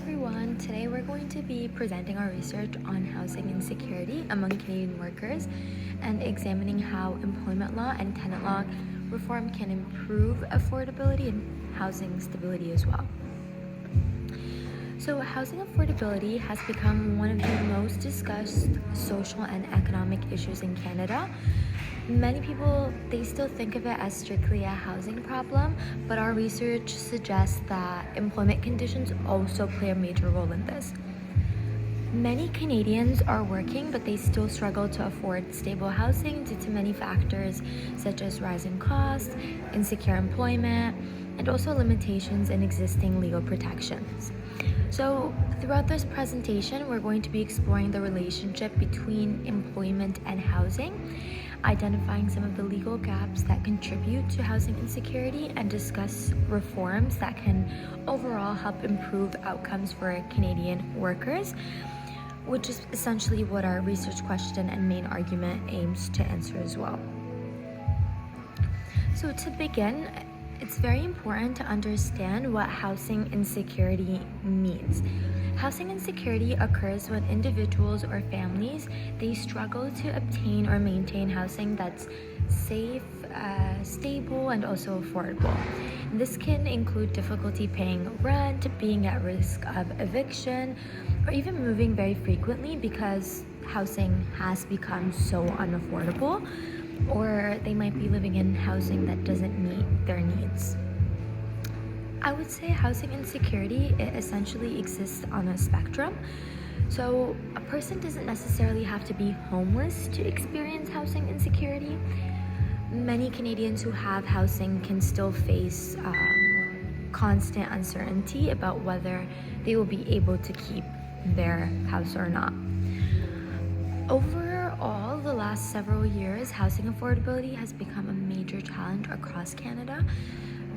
everyone. Today we're going to be presenting our research on housing insecurity among Canadian workers and examining how employment law and tenant law reform can improve affordability and housing stability as well. So housing affordability has become one of the most discussed social and economic issues in Canada. Many people, they still think of it as strictly a housing problem, but our research suggests that employment conditions also play a major role in this. Many Canadians are working, but they still struggle to afford stable housing due to many factors such as rising costs, insecure employment, and also limitations in existing legal protections. So throughout this presentation, we're going to be exploring the relationship between employment and housing, identifying some of the legal gaps that contribute to housing insecurity, and discuss reforms that can overall help improve outcomes for Canadian workers, which is essentially what our research question and main argument aims to answer as well. So to begin, it's very important to understand what housing insecurity means. Housing insecurity occurs when individuals or families, they struggle to obtain or maintain housing that's safe, stable, and also affordable. And this can include difficulty paying rent, being at risk of eviction, or even moving very frequently because housing has become so unaffordable, or they might be living in housing that doesn't meet their needs. I would say housing insecurity, it essentially exists on a spectrum. So a person doesn't necessarily have to be homeless to experience housing insecurity. Many Canadians who have housing can still face constant uncertainty about whether they will be able to keep their house or not. Overall, the last several years, housing affordability has become a major challenge across Canada.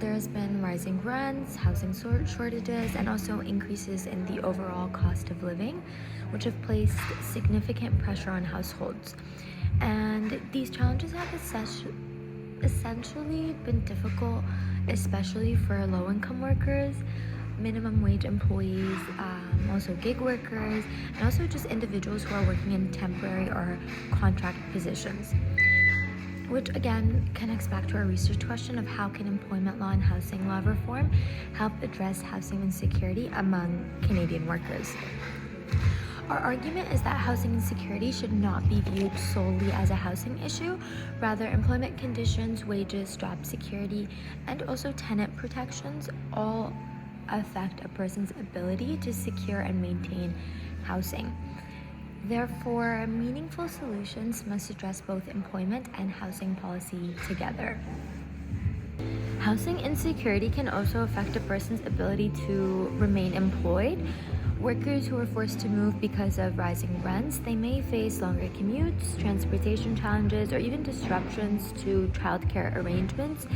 There has been rising rents, housing shortages, and also increases in the overall cost of living, which have placed significant pressure on households. And these challenges have essentially been difficult, especially for low-income workers, minimum wage employees, also gig workers, and also just individuals who are working in temporary or contract positions. Which again connects back to our research question of how can employment law and housing law reform help address housing insecurity among Canadian workers. Our argument is that housing insecurity should not be viewed solely as a housing issue. Rather, employment conditions, wages, job security, and also tenant protections all affect a person's ability to secure and maintain housing. Therefore, meaningful solutions must address both employment and housing policy together. Housing insecurity can also affect a person's ability to remain employed. Workers who are forced to move because of rising rents, they may face longer commutes, transportation challenges, or even disruptions to childcare arrangements.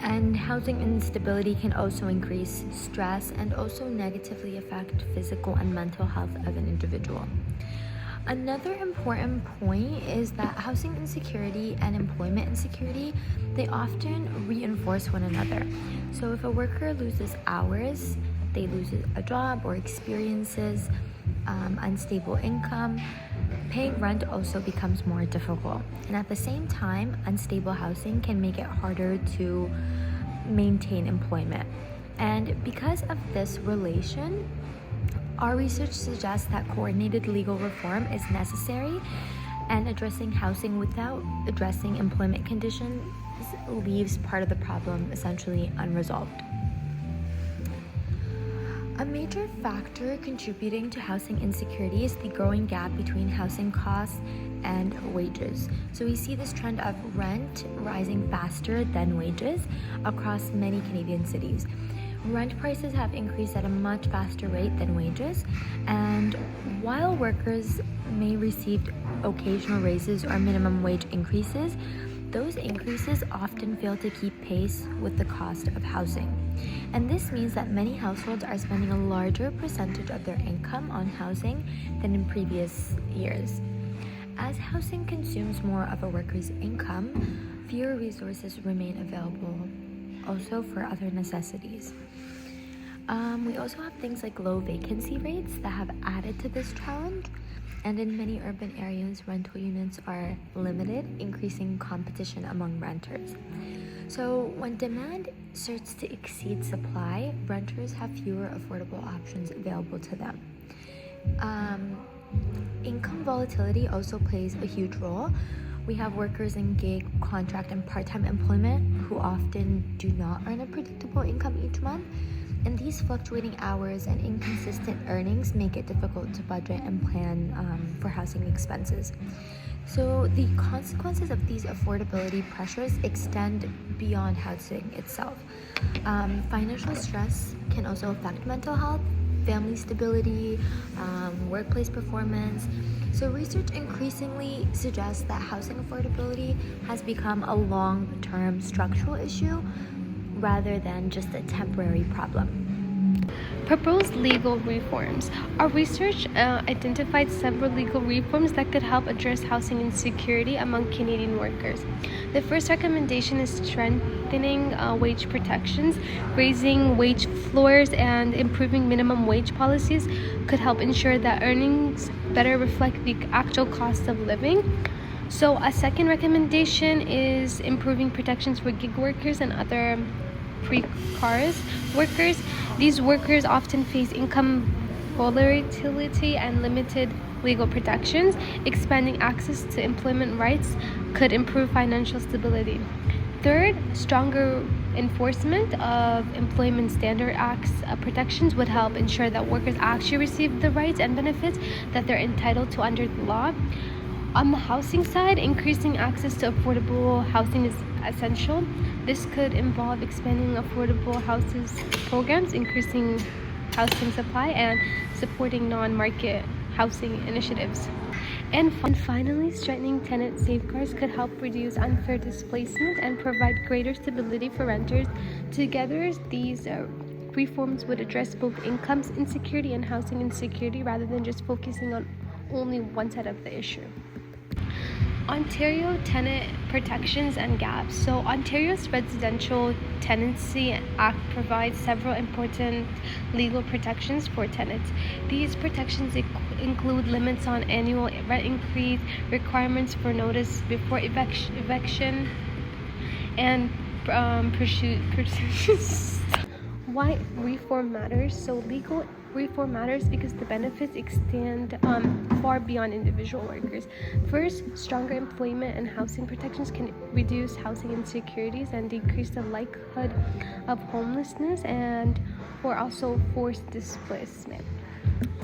And housing instability can also increase stress and also negatively affect physical and mental health of an individual. Another important point is that housing insecurity and employment insecurity, they often reinforce one another. So if a worker loses hours, they lose a job or experiences unstable income, paying rent also becomes more difficult. And at the same time, unstable housing can make it harder to maintain employment. And because of this relation, our research suggests that coordinated legal reform is necessary, and addressing housing without addressing employment conditions leaves part of the problem essentially unresolved. A major factor contributing to housing insecurity is the growing gap between housing costs and wages. So we see this trend of rent rising faster than wages across many Canadian cities. Rent prices have increased at a much faster rate than wages, and while workers may receive occasional raises or minimum wage increases, those increases often fail to keep pace with the cost of housing. And this means that many households are spending a larger percentage of their income on housing than in previous years. As housing consumes more of a worker's income, fewer resources remain available also for other necessities. We also have things like low vacancy rates that have added to this challenge. And in many urban areas, rental units are limited, increasing competition among renters. So, when demand starts to exceed supply, renters have fewer affordable options available to them. Um, Income volatility also plays a huge role. We have workers in gig, contract, and part time employment who often do not earn a predictable income each month. And these fluctuating hours and inconsistent earnings make it difficult to budget and plan for housing expenses. So, the consequences of these affordability pressures extend beyond housing itself. Financial stress can also affect mental health, family stability, workplace performance. So, research increasingly suggests that housing affordability has become a long term structural issue rather than just a temporary problem. Proposed legal reforms. Our research identified several legal reforms that could help address housing insecurity among Canadian workers. The first recommendation is strengthening wage protections. Raising wage floors and improving minimum wage policies could help ensure that earnings better reflect the actual cost of living. So a second recommendation is improving protections for gig workers and other precarious workers. These workers often face income volatility and limited legal protections. Expanding access to employment rights could improve financial stability. Third, stronger enforcement of Employment Standard Act's protections would help ensure that workers actually receive the rights and benefits that they're entitled to under the law. On the housing side, increasing access to affordable housing is essential. This could involve expanding affordable houses programs, increasing housing supply, and supporting non-market housing initiatives. And finally, strengthening tenant safeguards could help reduce unfair displacement and provide greater stability for renters. Together, these reforms would address both income insecurity and housing insecurity rather than just focusing on only one side of the issue. Ontario tenant protections and gaps. So Ontario's Residential Tenancy Act provides several important legal protections for tenants. These protections include limits on annual rent increase, requirements for notice before eviction, and why reform matters. So legal reform matters because the benefits extend far beyond individual workers. First, stronger employment and housing protections can reduce housing insecurities and decrease the likelihood of homelessness and or also forced displacement.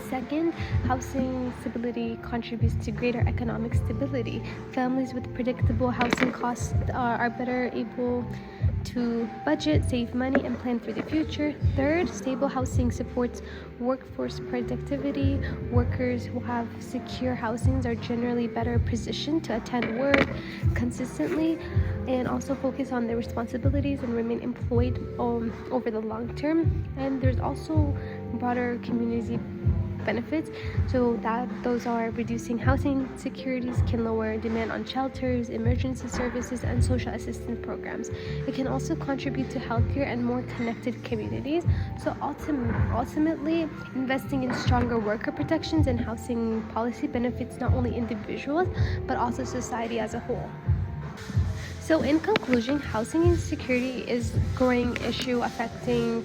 Second, housing stability contributes to greater economic stability. Families with predictable housing costs are better able to budget, save money, and plan for the future. Third, stable housing supports workforce productivity. Workers who have secure housings are generally better positioned to attend work consistently and also focus on their responsibilities and remain employed over the long term. And there's also broader community benefits, so that those are reducing housing insecurities, can lower demand on shelters, emergency services, and social assistance programs. It can also contribute to healthier and more connected communities. So ultimately, investing in stronger worker protections and housing policy benefits not only individuals but also society as a whole. So in conclusion, housing insecurity is a growing issue affecting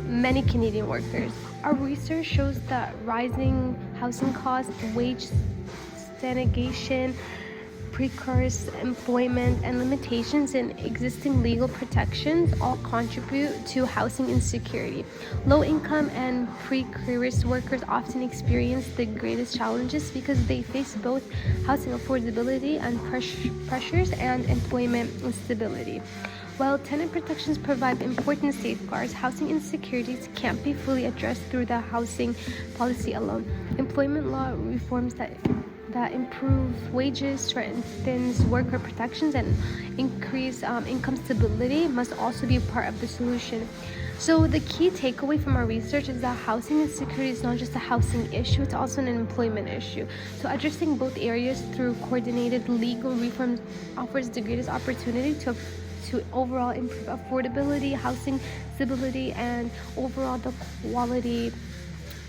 many Canadian workers. Our research shows that rising housing costs, wage stagnation, precarious employment, and limitations in existing legal protections all contribute to housing insecurity. Low-income and precarious workers often experience the greatest challenges because they face both housing affordability and pressures and employment instability. While tenant protections provide important safeguards, housing insecurities can't be fully addressed through the housing policy alone. Employment law reforms that improve wages, strengthens worker protections, and increase income stability must also be part of the solution. So the key takeaway from our research is that housing insecurity is not just a housing issue, it's also an employment issue. So addressing both areas through coordinated legal reforms offers the greatest opportunity to to overall improve affordability, housing stability, and overall the quality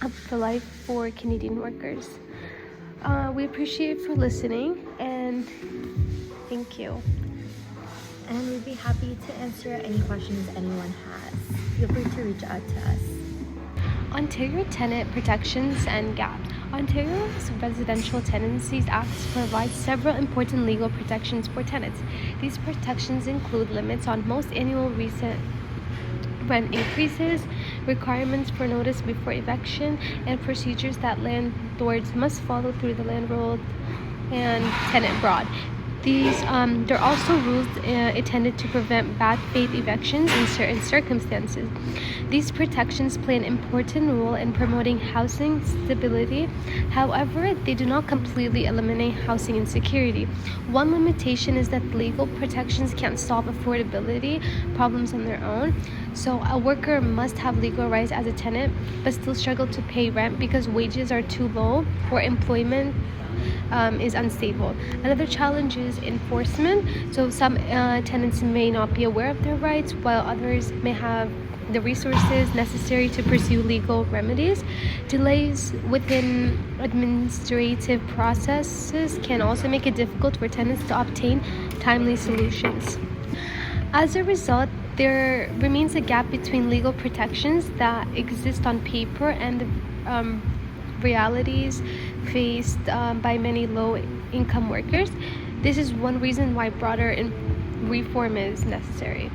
of the life for Canadian workers. We appreciate you for listening, and thank you. And we'd be happy to answer any questions anyone has. Feel free to reach out to us. Ontario Tenant Protections and Gaps. Ontario's Residential Tenancies Act provides several important legal protections for tenants. These protections include limits on most annual recent rent increases, requirements for notice before eviction, and procedures that landlords must follow through the landlord and tenant fraud. There are also rules intended to prevent bad faith evictions in certain circumstances. These protections play an important role in promoting housing stability. However, they do not completely eliminate housing insecurity. One limitation is that legal protections can't solve affordability problems on their own. So a worker must have legal rights as a tenant but still struggle to pay rent because wages are too low or employment is unstable. Another challenge is enforcement. So some tenants may not be aware of their rights, while others may have the resources necessary to pursue legal remedies. Delays within administrative processes can also make it difficult for tenants to obtain timely solutions. As a result, there remains a gap between legal protections that exist on paper and the realities faced by many low-income workers. This is one reason why broader reform is necessary.